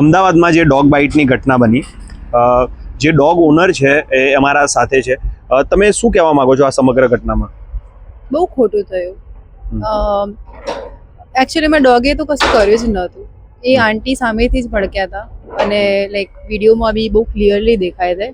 અમદાવાદમાં જે ડોગ બાઇટની ઘટના બની, જે ડોગ ઓનર છે એ અમારા સાથે છે. તમે શું કહેવા માંગો છો આ સમગ્ર ઘટનામાં? બહુ ખોટું થયું. એકચ્યુઅલીમાં ડોગે તો કશું કર્યું જ નહોતું. એ આંટી સામેથી જ ભડક્યા હતા અને લાઈક વિડીયોમાં બી બહુ ક્લિયરલી દેખાય છે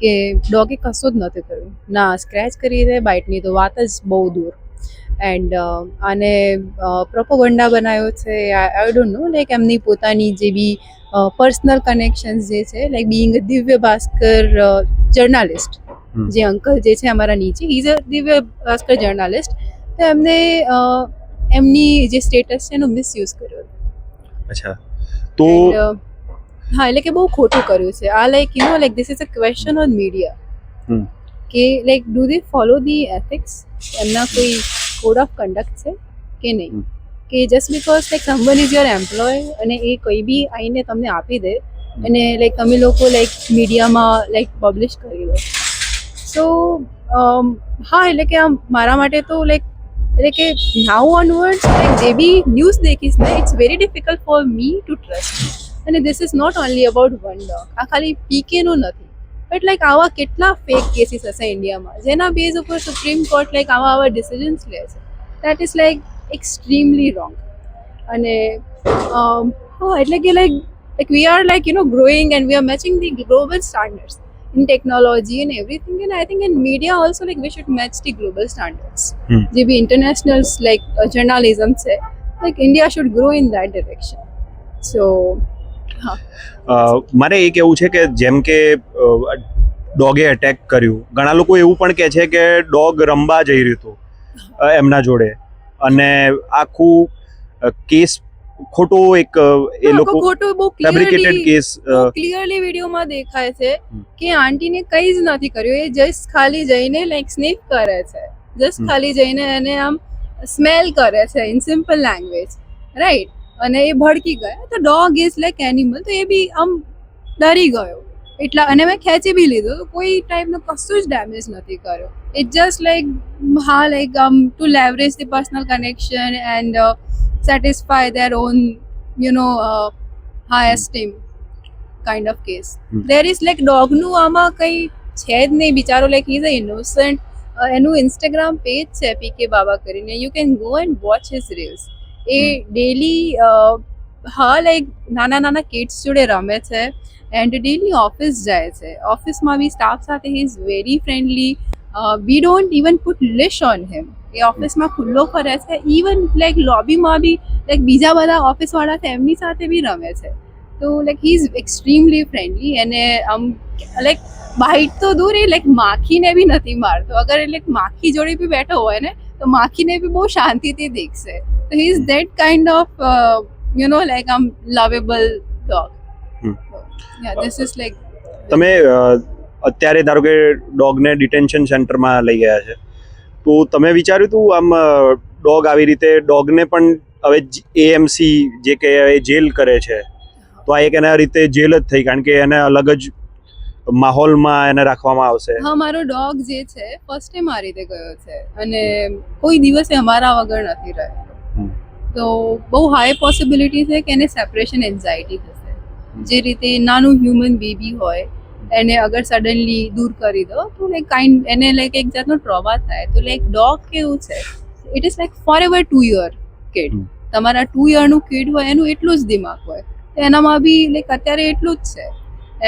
કે ડોગે કશું જ નથી કર્યું. ના સ્ક્રેચ કરી છે, બાઇટની તો વાત જ બહુ દૂર. એન્ડ આને પ્રોપોગન્ડા બનાવ્યો છે. આઈ ડોન્ટ નો, લાઈક એમની પોતાની જે બી પર્સનલ કનેક્શન્સ જે છે, like Bing Divya Bhaskar journalist, જે અંકલ જે છે અમારા નીચે, he is a Divya Bhaskar journalist. તો એમને એમની જે સ્ટેટસ છે એનો મિસયુઝ કર્યો. અચ્છા, તો હા, એટલે કે બહુ ખોટું કર્યું છે આ. Like you know, like this is a question on media કે like do they follow the ethics, એમના કોઈ કોડ ઓફ કન્ડક્ટ છે કે નહીં. કે just because like someone is your employ અને એ કંઈ બી આવીને તમને આપી દે અને લાઈક તમે લોકો લાઈક મીડિયામાં લાઈક પબ્લિશ કરી દો. સો હા, એટલે કે આ મારા માટે તો લાઈક, એટલે કે નાઉ ઓનવર્ડ્સ લાઈક જે બી ન્યૂઝ દેખીશ ને, it's very difficult for me to trust. અને this is not only about one dog. આ ખાલી પીકેનું નથી, બટ લાઈક આવા કેટલા ફેક કેસીસ હશે ઇન્ડિયામાં જેના બેઝ ઉપર સુપ્રીમ કોર્ટ લાઈક આવા ડિસિઝન્સ લે છે. That is like extremely wrong. અને હા, એટલે કે like we are like you no growing and we are matching the global standards in technology and everything, and I think in media also like we should match the global standards. જે બી international like journalism છે, like India should grow in that direction. So મારે એ કહેવું છે કે જેમ કે ડોગે attack કર્યું, ઘણા લોકો એવું પણ કહે છે કે ડોગ રમવા જઈ રહ્યું હતું એમના જોડે અને આખું કેસ ખોટો એક એ લોકો ખોટું બહુ ફેબ્રિકેટેડ કેસ ક્લિયરલી વિડીયોમાં દેખાય છે કે આંટીને કંઈ જ નથી કર્યું. એ જસ્ટ ખાલી જઈને લાઈક સ્નિફ કરે છે, જસ્ટ ખાલી જઈને એને આમ સ્મેલ કરે છે ઇન સિમ્પલ લેંગ્વેજ, રાઈટ? અને એ ભડકી ગયા. તો ડોગ ઇઝ લાઈક એનિમલ, તો એ બી આમ ડરી ગયો એટલા, અને મેં ખેંચી બી લીધો. તો કોઈ ટાઈપનું કશું જ ડેમેજ નથી કર્યો. ઇટ જસ્ટ લાઈક હા, like to leverage the personal connection and satisfy their own, you know, high esteem kind of case. There is like dog નું આમાં કંઈ છે જ નહીં બિચારો. Like is a innocent. એનું ઇન્સ્ટાગ્રામ પેજ છે પીકે બાબા કરીને, you can go and watch his reels. A daily હા, લાઈક નાના નાના કિડ્સ જોડે રમે છે એન્ડ ડેલી ઓફિસ જાય છે. ઓફિસમાં બી સ્ટાફ સાથે he is very friendly. We don't even put leash on him. એ ઓફિસમાં ખુલ્લો ફરે છે. ઇવન લાઈક લોબીમાં બી લાઈક બીજા બધા ઓફિસવાળા છે એમની સાથે બી રમે છે. તો like he is extremely friendly. અને આમ લાઈક બાઇટ તો દૂર, એ લાઈક માખીને બી નથી મારતો. અગર લાઈક માખી જોડે બી બેઠો હોય ને તો માખીને બી બહુ શાંતિથી દેખશે. તો he is that kind of you know like આમ lovable dog. This is like. તમે અત્યારે ધારો કે ડોગને ડિટેન્શન સેન્ટરમાં લઈ ગયા છે, તો તમે વિચાર્યું હતું આમ ડોગ આવી રીતે ડોગને પણ હવે એએમસી જે કે જેલ કરે છે, તો આ એક એના રીતે જેલ જ થઈ, કારણ કે એને અલગ જ માહોલમાં એને રાખવામાં આવશે. હા, મારો ડોગ જે છે ફર્સ્ટ ટાઈમ આ રીતે ગયો છે અને કોઈ દિવસે અમારા વગર નથી રહ્યો. તો બહુ હાઈ પોસિબિલિટી છે કે એને સેપરેશન એન્ઝાયટી થશે. જે રીતે નાનું હ્યુમન બેબી હોય એને અગર સડનલી દૂર કરી દો તો લાઈક કાઇન્ડ એને લાઈક એક જાતનો ટ્રોમા થાય. તો લાઈક ડોગ કેવું છે, it is like for ever 2 year kid. તમારા 2 yearનું કિડ હોય એનું એટલું જ દિમાગ હોય, તો એનામાં બી લાઈક અત્યારે એટલું જ છે.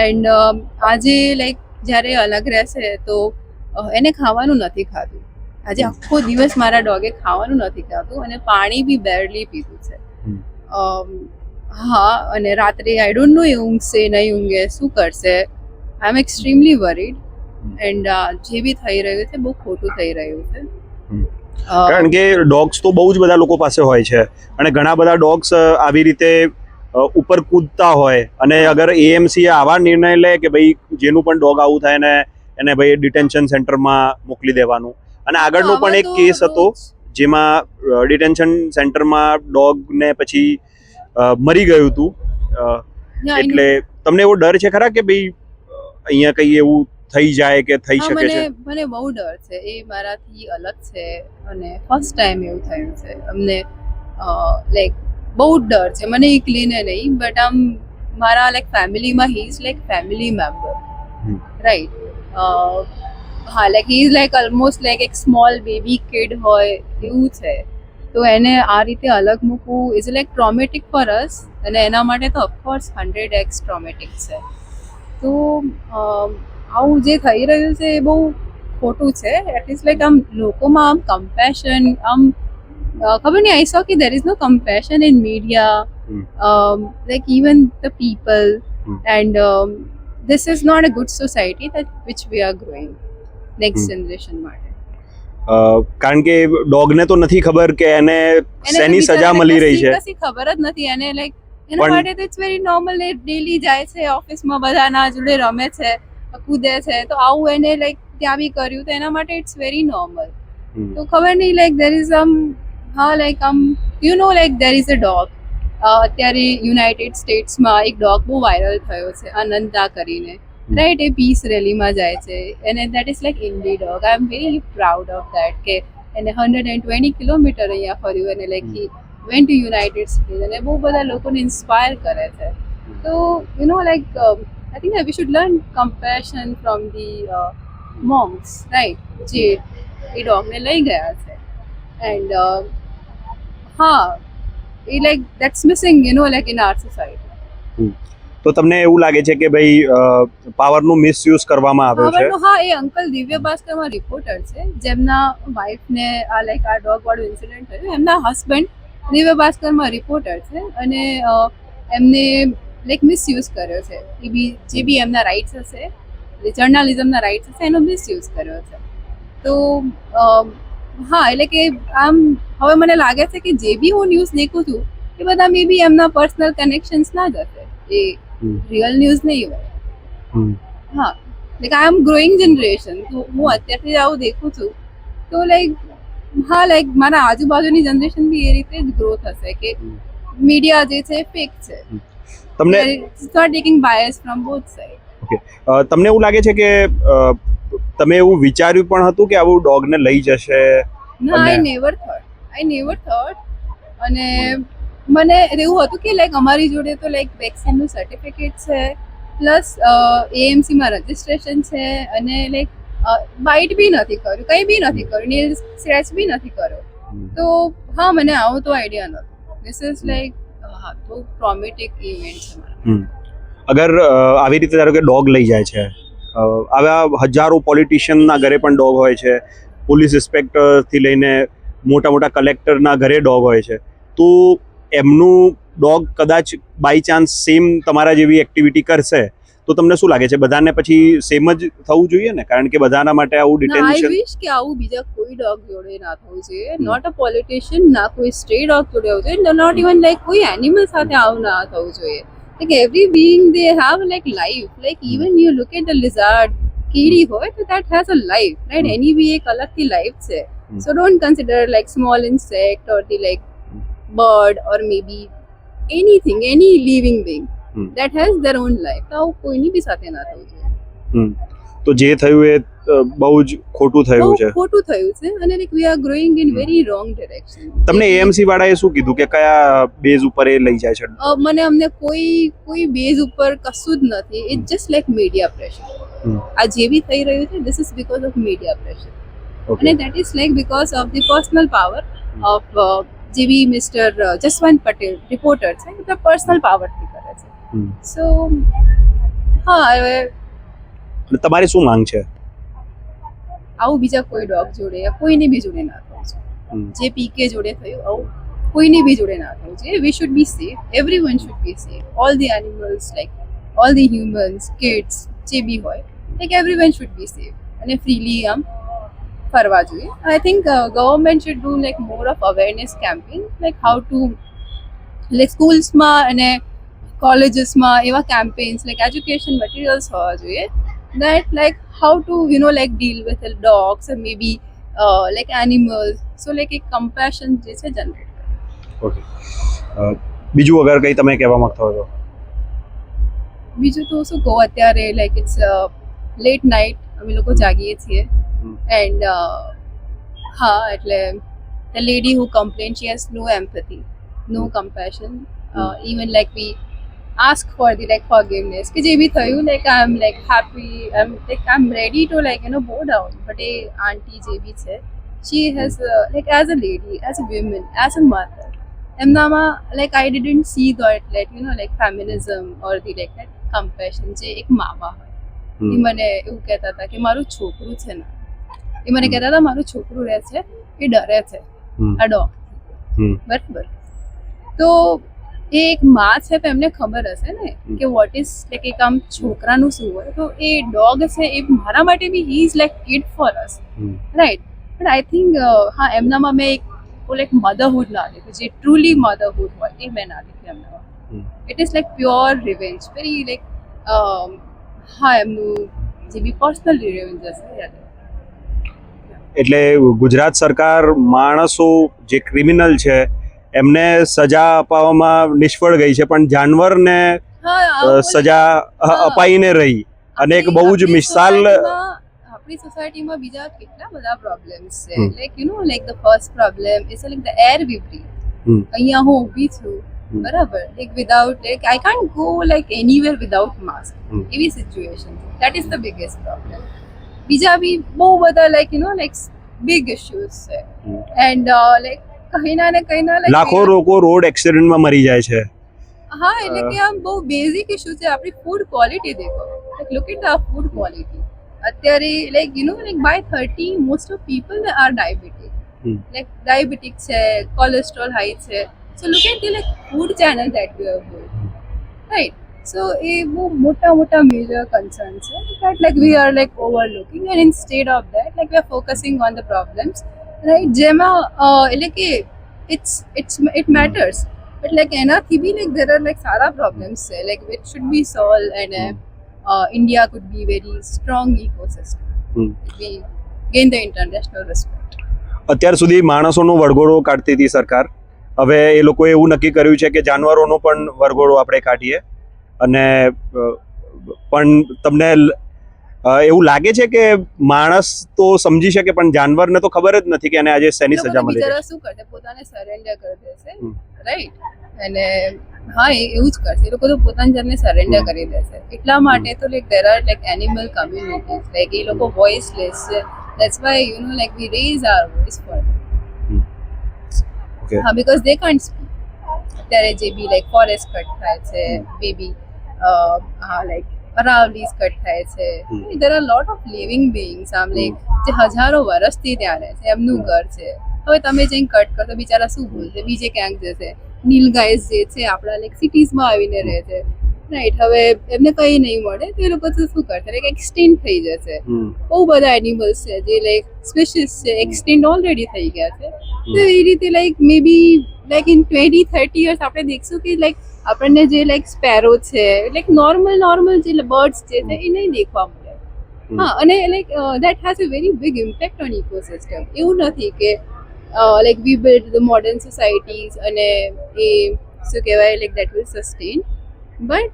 એન્ડ આજે લાઈક જ્યારે અલગ રહેશે તો એને ખાવાનું નથી ખાધું. આજે આખો દિવસ મારા ડોગે ખાવાનું નથી ખાધું અને પાણી બી બેરલી પીધું છે. હા, અને રાત્રે આઈ ડોન્ટ નો એ ઊંઘશે નહીં ઊંઘે, શું કરશે. આઈ એમ એક્સ્ટ્રીમલી વરીડ. એન્ડ જે બી થઈ રહ્યું છે બહુ ખોટું થઈ રહ્યું છે. કારણ કે ડોગ્સ તો બહુ જ બધા લોકો પાસે હોય છે અને ઘણા બધા ડોગ્સ આવી રીતે ઉપર કૂદતા હોય, અને અગર એએમસી આવા નિર્ણય લે કે ભાઈ જેનું પણ ડોગ આવું થાય ને એને ભાઈ ડિટેન્શન સેન્ટરમાં મોકલી દેવાનું. અને આગળનો પણ એક કેસ હતો જેમાં ડિટેન્શન સેન્ટરમાં ડોગને પછી મરી ગયું હતું. એટલે તમને એવો ડર છે ખરા કે ભાઈ અહીંયા કંઈ એવું થઈ જાય કે થઈ શકે છે? મને બહુ ડર છે. એ મારાથી અલગ છે અને ફર્સ્ટ ટાઈમ એવું થયું છે અમને. લાઈક બહુ જ ડર છે મને એકલીને નહીં, બટ આમ મારા લાઈક ફેમિલીમાં he is like family member, right. હા, like he is like almost like એક સ્મોલ બેબી કિડ હોય એવું છે. તો એને આ રીતે અલગ મૂકવું is like traumatic for us, અને એના માટે તો ઓફકોર્સ 100x ટ્રોમેટિક છે. તો આવું જે થઈ રહ્યું છે એ બહુ ખોટું છે. એટલીસ્ટ લાઈક આમ લોકોમાં આમ કમ્પેશન, આમ ખબર નહીં, આઈ સો કે there is no compassion in media, like even the people, and this is not a good society that which we are growing next generation માટે. કારણ કે ડોગને તો નથી ખબર કે એને શેની સજા મળી રહી છે. કશી ખબર જ નથી એને. લાઈક એના પણ- માટે તો ઇટ્સ વેરી નોર્મલ. એ ડેલી જાય છે ઓફિસમાં, બધાના જોડે રમે છે, કૂદે છે. તો આવું એને લાઈક ત્યાં બી કર્યું તો એના માટે ઇટ્સ વેરી નોર્મલ. તો ખબર નહીં, લાઈક દેર ઇઝ હા, like you know, like there is a dog. અત્યારે યુનાઇટેડ સ્ટેટ્સમાં એક ડોગ બહુ વાયરલ થયો છે, અનંતા કરીને, રાઈટ. એ પીસ રેલીમાં જાય છે, અને that is like indie dog. I am very proud of that કે એને 120 કિલોમીટર અહીંયા ફર્યું, અને like he went to United States, અને બહુ બધા લોકોને ઇન્સ્પાયર કરે છે. તો you know, like I think we should learn compassion from the monks, right, જે એ ડોગને લઈ ગયા છે. એન્ડ હા, એ like that's missing, you know, like in our society. તો તમને એવું લાગે છે કે ભાઈ પાવરનું મિસયુઝ કરવામાં આવ્યો છે? હા, એ અંકલ દિવ્ય ભાસ્કરમાં રિપોર્ટર છે, જેમના વાઇફને આ લાઈક આ ડોગ વાળું ઇન્સિડન્ટ થયું. એમના હસબન્ડ દિવ્ય ભાસ્કરમાં રિપોર્ટર છે, અને એમને લાઈક મિસયુઝ કર્યો છે. એ બી જે બી એમના રાઇટ્સ હશે, જર્નાલિઝમના રાઇટ્સ હશે, એનો મિસયુઝ કર્યો છે. તો હા, એટલે કે આમ હવે મને લાગે છે કે જે બી હું ન્યૂઝ દેખું છું એ બધા મે બી એમના પર્સનલ કનેક્શન્સ ના જ હશે, એ રિયલ ન્યૂઝ નહીં હોય. હા, like I am growing generation, તો હું અત્યારથી જ આવું દેખું છું. તો લાઈક હા, લાઈક મારા આજુબાજુની જનરેશન બી એ રીતે જ ગ્રો થશે કે મીડિયા જે છે ફેક છે. તમને start taking bias from both side. તમને એવું લાગે છે કે તમે એવું વિચાર્યું પણ હતું કે આવું ડોગને લઈ જશે? ના, આઈ નેવર થોટ. અને મને એવું હતું કે લાઈક અમારી જોડે તો લાઈક વેક્સિનનું સર્ટિફિકેટ છે, પ્લસ એએમસીમાં રજિસ્ટ્રેશન છે, અને લાઈક બાઇટ બી નથી કર્યું, કંઈ બી નથી કર્યું, નેલ સ્ક્રેચ બી નથી કર્યો. તો હા, મને આવો તો આઈડિયા નહોતો. ધીસ ઇઝ લાઈક હા, તો ટ્રોમેટિક ઇવેન્ટ છે મારા. અગર આવી રીતે ધારો કે ડોગ લઈ જાય છે, આવા હજારો પોલિટિશિયનના ઘરે પણ ડોગ હોય છે, પોલીસ ઇન્સ્પેક્ટરથી લઈને મોટા મોટા કલેક્ટરના ઘરે ડોગ હોય છે, તો એમનું ડોગ કદાચ બાય ચાન્સ સેમ તમારા જેવી એક્ટિવિટી કરશે તો તમને શું લાગે છે, બધાને પછી સેમ જ થવું જોઈએ ને? કારણ કે બધાના માટે આવું આઈ ડિટેન્શન. વિશ કે આવું બીજા કોઈ ડોગ જોડે ના થવું જોઈએ. નોટ અ પોલિટિશિયન, ના કોઈ સ્ટ્રે ડોગ જોડે હોવું જોઈએ, નોટ ઇવન લાઈક કોઈ એનિમલ સાથે આવું ના થવું જોઈએ. Like every being, they have like life. Like even you look at the lizard, કીડી હોય તો that has a life, right? એની બી એક અલગથી લાઈફ છે. So don't consider like small insect or the like bird or maybe anything, any living being that has their own life. તો આવું કોઈની બી સાથે ના થવું જોઈએ. તો જે થયું એ બહુ જ ખોટું થયું છે. બહુ ખોટું થયું છે, અને like we are growing in very wrong direction. તમને એએમસી વાળાએ શું કીધું કે કયા બેઝ ઉપર એ લઈ જાય છે? અમને કોઈ બેઝ ઉપર કશું જ નથી. It's just like media pressure. આ જે બી થઈ રહ્યું છે, this is because of media pressure, અને that is like because of the personal power of જે બી મિસ્ટર જસવંત પટેલ રિપોર્ટર છે, એ પર્સનલ પાવરથી કરે છે. સો હા, હવે તમારી શું માંગ છે? આવું બીજા કોઈ ડોગ જોડે યા કોઈની બી જોડે ના થવું જોઈએ. જે પીકે જોડે થયું આવું કોઈની બી જોડે ના થવું જોઈએ. We should be safe, everyone should be safe. All the animals, like all the humans, kids, જે બી હોય, like everyone should be safe, અને ફ્રીલી આમ ફરવા જોઈએ. I think government should do like more of awareness campaign, like how to, like સ્કૂલ્સમાં અને કોલેજીસમાં એવા કેમ્પેન્સ, લાઈક એજ્યુકેશન મટીરિયલ્સ હોવા જોઈએ, that like how to like deal with the dogs and maybe like animals, so like એક compassion જે છે generate કરે. ઓકે, બીજું અગર કંઈ તમે કહેવા માંગતા હો તો? બીજું તો શું કહું, અત્યારે લાઈક ઇટ્સ લેટ નાઇટ, અમે લોકો જાગીએ છીએ, એન્ડ હા, એટલે the lady who complained, she has no empathy, no compassion, even like ask for the like forgiveness કે જે બી થયું like I'm like happy, I'm ready to like bow down, but A auntie જે બી છે she has like as a lady, as a woman, as a mother, એમનામાં like I didn't see that like feminism or the like that compassion જે એક માવા હોય. એ મને એવું કહેતા હતા કે મારું છોકરું છે ને, એ મને કહેતા હતા મારું છોકરું રહે છે એ ડરે છે આ ડોગ, બરાબર. તો એ એક માં છે તો એમને ખબર હશે ને કે વોટ ઇઝ લાઈક એક આમ છોકરાનું શું હોય. તો એ ડોગ છે એ મારા માટે બી he is like kid for us, right. But I think હા એમનામાં મેં એક લાઈક મધરહુડ ના લીધું, જે ટ્રુલી મધરહુડ હોય એ મેં ના લીધું એમનામાં. It is like pure revenge, very like હા એમનું જે બી પર્સનલ રિવેન્જ હશે. એટલે ગુજરાત સરકાર માણસો જે ક્રિમિનલ છે એમને સજા અપાવવામાં નિષ્ફળ ગઈ છે, પણ જાનવરને સજા અપાઈને રહી. અને એક બહુ જ મિસાલ આપણી સોસાયટીમાં બીજા કેટલા બધા પ્રોબ્લેમ્સ છે. Like like the first problem is like the air we breathe. અહીંયા હું ઊભી છું, બરાબર, like without like I can't go like anywhere without mask, એવી situation. That is the biggest problem. બીજા બી બહુ બધા લાઈક લાઈક બિગ ઇશ્યુઝ છે. એન્ડ લાઈક કहीं ના લાઈક લાખો લોકો રોડ એક્સિડન્ટમાં મરી જાય છે. હા, એટલે કે આમ બહુ બેઝિક ઇશ્યુ છે. આપણી ફૂડ ક્વોલિટી દેખો, like look at the food quality. અત્યારે like like by 30 most of people are diabetic, like diabetic છે, કોલેસ્ટ્રોલ હાઈ છે. So look at the like food channel that we have built, right. So એ બહુ મોટા major concern છે that like we are like overlooking, and instead of that like we are focusing on the problems, right. જેમાં એટલે કે it matters, but like એનાથી બી like there are like Sara problems છે like which should be solved, and India could be very strong ecosystem. We gain the international respect. અત્યાર સુધી માણસોનો વરઘોડો કાઢતી હતી સરકાર, હવે એ લોકોએ એવું નક્કી કર્યું છે કે જાનવરોનો પણ વરઘોડો આપણે કાઢીએ. અને પણ તમને એવું લાગે છે કે માણસ તો સમજી શકે પણ જાનવરને તો ખબર જ નથી કે એને આજે શેની સજા મળી છે. શું કરશે, પોતાને સરેન્ડર કરી દેશે, રાઈટ. અને હા એવું જ કરશે, એ લોકો તો પોતાની જાતને સરેન્ડર કરી દેશે. એટલા માટે તો like there are like animal communities, like એ લોકો વોઇસલેસ છે. That's why like we raise our voice for them. હા, બીકોઝ દે કાન્ટ સ્પીક. અત્યારે જે બી લાઈક ફોરેસ્ટ કટ થાય છે, બેબી લાઈક અરાવલીઝ કટ થાય છે. There are lot of living beings આમ લાઈક જે હજારો વર્ષથી ત્યાં રહે છે, એમનું ઘર છે. હવે તમે જઈને કટ કરો તો બિચારા શું બોલશે, બીજે ક્યાંક જશે. નીલગાઈસ જે છે આપણા લાઈક સિટીઝમાં આવીને રહે છે, રાઈટ. હવે એમને કંઈ નહીં મળે તો એ લોકો શું કરશે, લાઈક એક્સટિન્ક્ટ થઈ જશે. બહુ બધા એનિમલ્સ છે જે લાઈક સ્પીસીસ છે એક્સટિન્ક્ટ ઓલરેડી થઈ ગયા છે. તો એ રીતે like may be like in 20-30 years આપણે દેખશું કે લાઈક આપણને જે લાઈક સ્પેરો છે, લાઈક નોર્મલ જે બર્ડ્સ છે એ નહીં દેખવા મળે. હા, અને like that has a very big impact on ecosystem. એવું નથી કે like we build the modern societies અને એ શું કહેવાય like that will sustain, but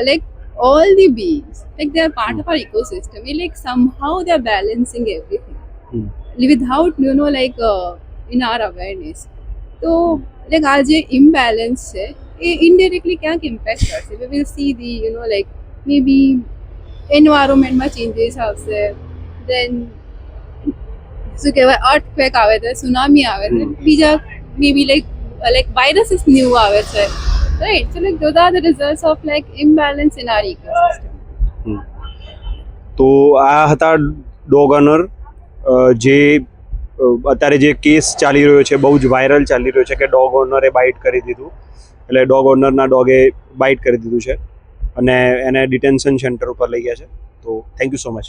like all the beings like they are part of our ecosystem. We like somehow they are balancing everything without like in our awareness. So like our જે imbalance છે એ indirectly ક્યાંક impact કરશે. We will see the like maybe environment માં changes આવશે, then શું કહેવાય earthquake આવે છે, tsunami આવે છે, બીજા maybe like viruses new આવે છે, right. So like those are the results of like imbalance in our ecosystem. તો આ હતા ડોગ ઓનર, જે અત્યારે જે કેસ ચાલી રહ્યો છે બહુ જ વાયરલ ચાલી રહ્યો છે કે ડોગ ઓનરે બાઇટ કરી દીધું, એટલે ડોગ ઓનરના ડોગે બાઇટ કરી દીધું છે અને એને ડિટેન્શન સેન્ટર ઉપર લઈ ગયા છે. તો થેન્ક યુ સો મચ.